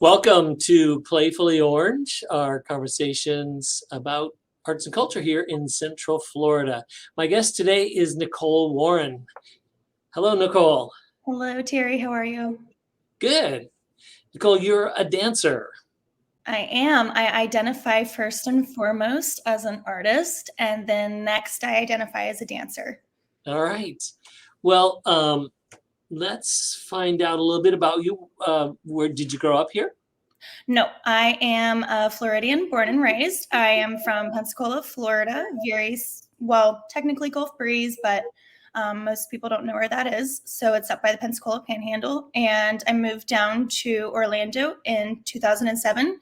Welcome to Playfully Orange, our conversations about arts and culture here in Central Florida. My guest today is Nicole Warren. Hello, Nicole. Hello, Terry. How are you? Good. Nicole, you're a dancer. I am. I identify first and foremost as an artist, and then next I identify as a dancer. All right. Well, let's find out a little bit about you. Where did you grow up here? No, I am a Floridian, born and raised. I am from Pensacola, Florida. Technically Gulf Breeze, but most people don't know where that is. So it's up by the Pensacola Panhandle. And I moved down to Orlando in 2007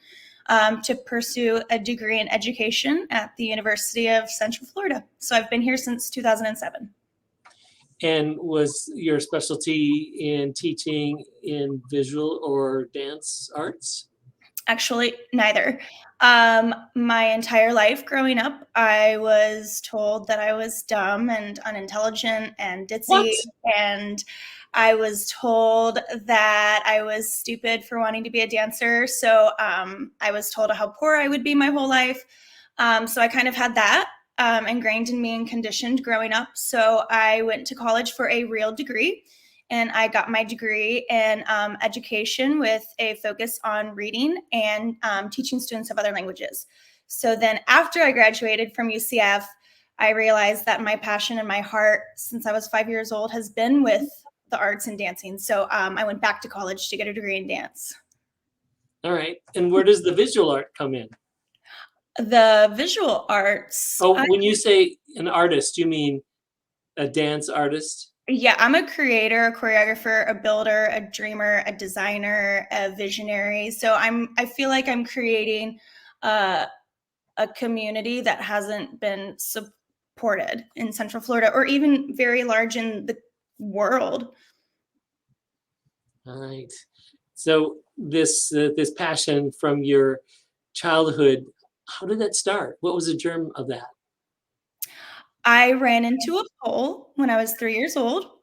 to pursue a degree in education at the University of Central Florida. So I've been here since 2007. And was your specialty in teaching in visual or dance arts? Actually, neither. My entire life growing up, I was told that I was dumb and unintelligent and What? ditzy. And I was told that I was stupid for wanting to be a dancer. So I was told how poor I would be my whole life. So I kind of had that ingrained in me and conditioned growing up. So I went to college for a real degree. And I got my degree in education with a focus on reading and teaching students of other languages. So then after I graduated from UCF, I realized that my passion and my heart since I was 5 years old has been with the arts and dancing. So I went back to college to get a degree in dance. All right. And where does the visual art come in? The visual arts. Oh, when you say an artist, you mean a dance artist? Yeah, I'm a creator, a choreographer, a builder, a dreamer, a designer, a visionary. So I feel like I'm creating a community that hasn't been supported in Central Florida or even very large in the world. All right. So this passion from your childhood, how did that start? What was the germ of that? I ran into a pole when I was 3 years old,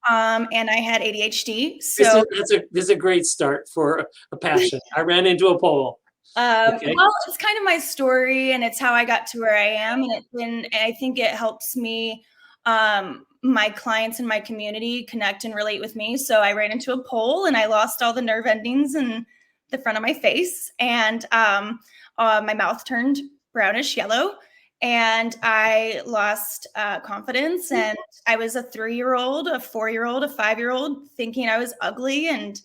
and I had ADHD. So This is a great start for a passion. I ran into a pole. Okay. well, it's kind of my story, and it's how I got to where I am, and I think it helps me, my clients in my community connect and relate with me. So I ran into a pole, and I lost all the nerve endings in the front of my face, and my mouth turned brownish yellow, and I lost confidence. And I was a 3-year-old, a 4-year-old, a 5-year-old, thinking I was ugly and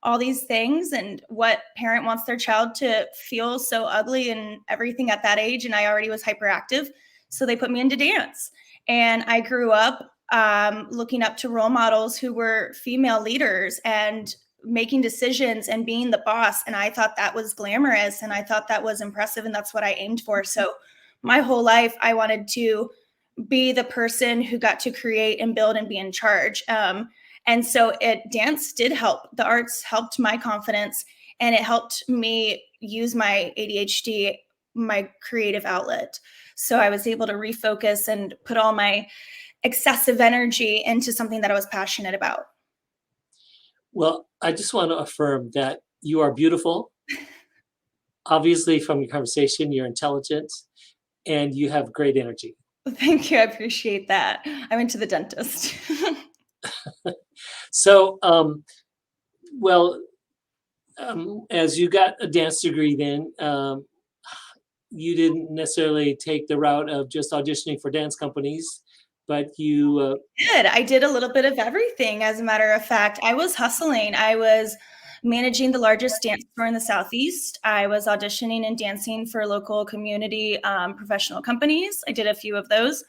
all these things, and what parent wants their child to feel so ugly and everything at that age. And I already was hyperactive. So they put me into dance. And I grew up looking up to role models who were female leaders and making decisions and being the boss. And I thought that was glamorous and I thought that was impressive. And that's what I aimed for. So my whole life, I wanted to be the person who got to create and build and be in charge. And so dance did help. The arts helped my confidence, and it helped me use my ADHD, my creative outlet. So I was able to refocus and put all my excessive energy into something that I was passionate about. Well, I just want to affirm that you are beautiful. Obviously, from your conversation, you're intelligent and you have great energy. Thank you. I appreciate that. I went to the dentist. So, as you got a dance degree then, you didn't necessarily take the route of just auditioning for dance companies, but you I did a little bit of everything. As a matter of fact, I was hustling. I was managing the largest dance store in the Southeast. I was auditioning and dancing for local community professional companies. I did a few of those.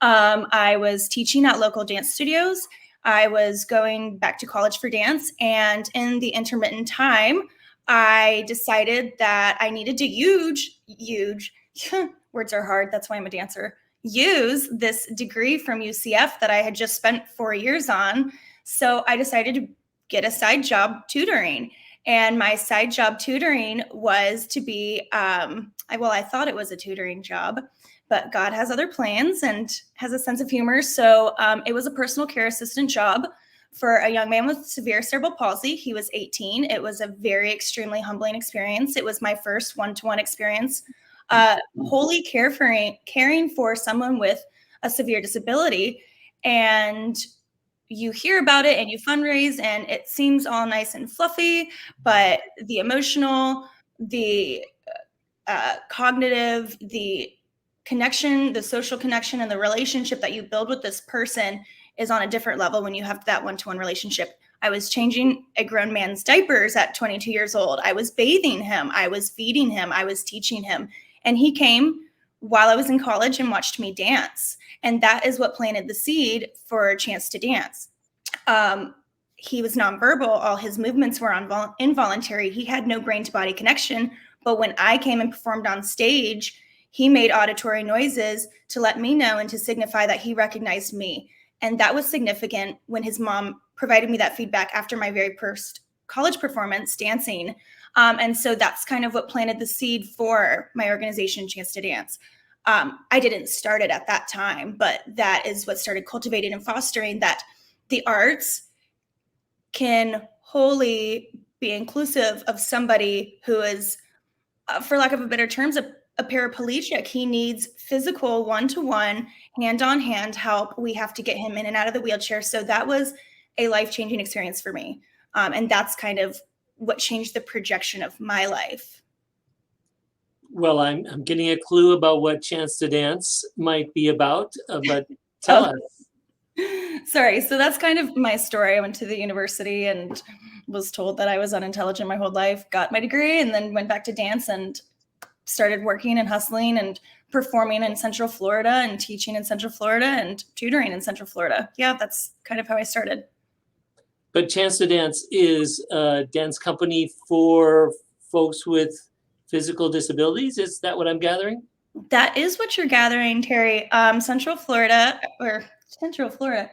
I was teaching at local dance studios. I was going back to college for dance. And in the intermittent time, I decided that I needed to huge, words are hard. That's why I'm a dancer. Use this degree from UCF that I had just spent 4 years on. So I decided to get a side job tutoring. And my side job tutoring was to be, I thought it was a tutoring job, but God has other plans and has a sense of humor. So it was a personal care assistant job for a young man with severe cerebral palsy. He was 18. It was a very extremely humbling experience. It was my first one-to-one experience, wholly caring for someone with a severe disability. And you hear about it and you fundraise and it seems all nice and fluffy, but the emotional, the cognitive, the connection, the social connection, and the relationship that you build with this person is on a different level when you have that one-to-one relationship. I was changing a grown man's diapers at 22 years old. I was bathing him. I was feeding him. I was teaching him. And he came while I was in college and watched me dance. And that is what planted the seed for a chance to dance. He was nonverbal. All his movements were involuntary. He had no brain to body connection. But when I came and performed on stage, he made auditory noises to let me know and to signify that he recognized me. And that was significant when his mom provided me that feedback after my very first college performance dancing. And so that's kind of what planted the seed for my organization, Chance to Dance. I didn't start it at that time, but that is what started cultivating and fostering that the arts can wholly be inclusive of somebody who is, for lack of a better terms, a paraplegic. He needs physical one-to-one, hand-on-hand help. We have to get him in and out of the wheelchair. So that was a life-changing experience for me. And that's kind of what changed the projection of my life. Well, I'm getting a clue about what Chance to Dance might be about, but tell us. Sorry. So that's kind of my story. I went to the university and was told that I was unintelligent my whole life, got my degree, and then went back to dance and started working and hustling and performing in Central Florida and teaching in Central Florida and tutoring in Central Florida. Yeah, that's kind of how I started. But Chance to Dance is a dance company for folks with physical disabilities. Is that what I'm gathering? That is what you're gathering, Terry. Central Florida,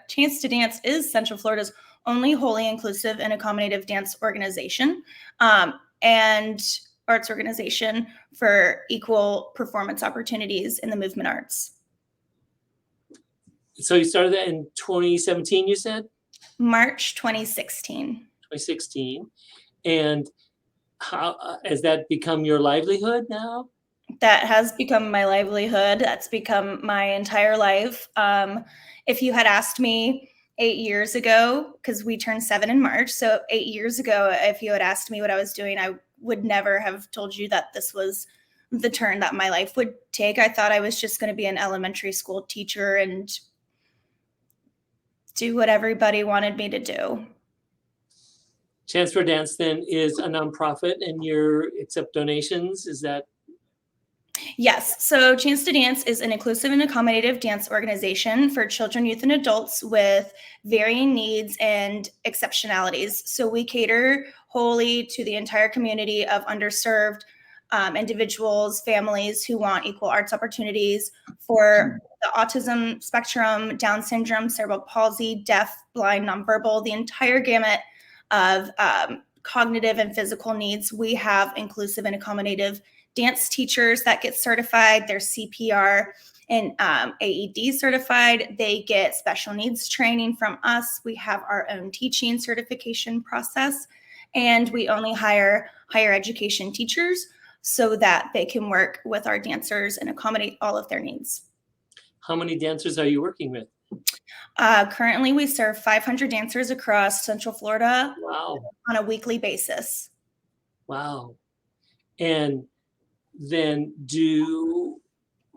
Chance to Dance is Central Florida's only wholly inclusive and accommodative dance organization and arts organization for equal performance opportunities in the movement arts. So you started that in 2017, you said? March 2016. 2016. And how has that become your livelihood now? That has become my livelihood. That's become my entire life. If you had asked me 8 years ago, because we turned 7 in March, so 8 years ago, if you had asked me what I was doing, I would never have told you that this was the turn that my life would take. I thought I was just going to be an elementary school teacher and do what everybody wanted me to do. Chance for Dance then is a nonprofit and you accept donations. Is that? Yes. So Chance to Dance is an inclusive and accommodative dance organization for children, youth, and adults with varying needs and exceptionalities. So we cater wholly to the entire community of underserved individuals, families who want equal arts opportunities for the autism spectrum, Down syndrome, cerebral palsy, deaf, blind, nonverbal, the entire gamut of cognitive and physical needs. We have inclusive and accommodative dance teachers that get certified. They're CPR and AED certified. They get special needs training from us. We have our own teaching certification process, and we only hire higher education teachers so that they can work with our dancers and accommodate all of their needs. How many dancers are you working with? Currently, we serve 500 dancers across Central Florida. Wow. On a weekly basis. Wow. And then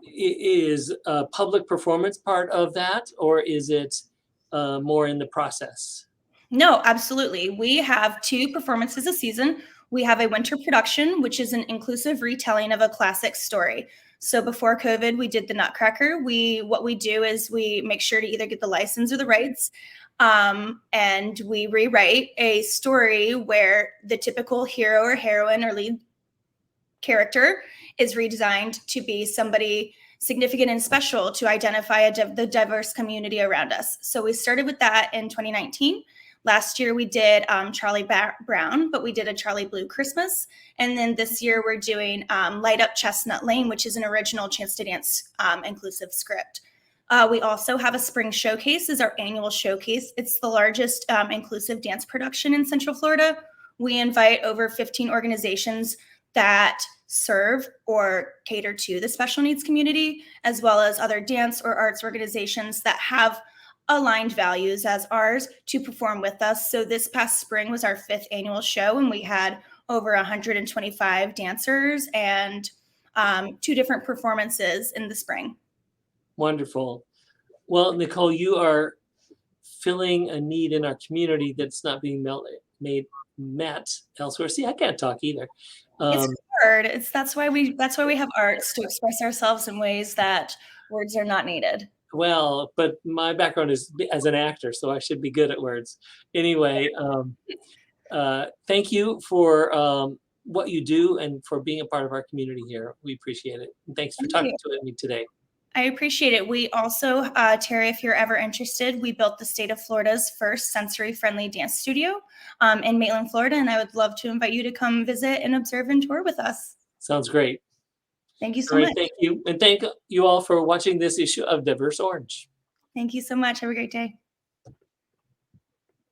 is a public performance part of that, or is it more in the process? No, absolutely. We have 2 performances a season. We have a winter production, which is an inclusive retelling of a classic story. So before COVID, we did the Nutcracker. What we do is we make sure to either get the license or the rights, and we rewrite a story where the typical hero or heroine or lead character is redesigned to be somebody significant and special to identify the diverse community around us. So we started with that in 2019. Last year we did Charlie Brown, but we did a Charlie Blue Christmas. And then this year we're doing Light Up Chestnut Lane, which is an original Chance to Dance inclusive script. We also have a spring showcase, is our annual showcase. It's the largest inclusive dance production in Central Florida. We invite over 15 organizations that serve or cater to the special needs community, as well as other dance or arts organizations that have aligned values as ours to perform with us. So this past spring was our 5th annual show, and we had over 125 dancers and 2 different performances in the spring. Wonderful. Well, Nicole, you are filling a need in our community that's not being met elsewhere. See, I can't talk either. It's hard. That's why we have arts, to express ourselves in ways that words are not needed. Well, but my background is as an actor, so I should be good at words. Anyway, thank you for what you do and for being a part of our community here. We appreciate it. And thanks for talking to me today. I appreciate it. We also, Terry, if you're ever interested, we built the state of Florida's first sensory-friendly dance studio in Maitland, Florida, and I would love to invite you to come visit and observe and tour with us. Sounds great. Thank you so much. Thank you. And thank you all for watching this issue of Diverse Orange. Thank you so much. Have a great day.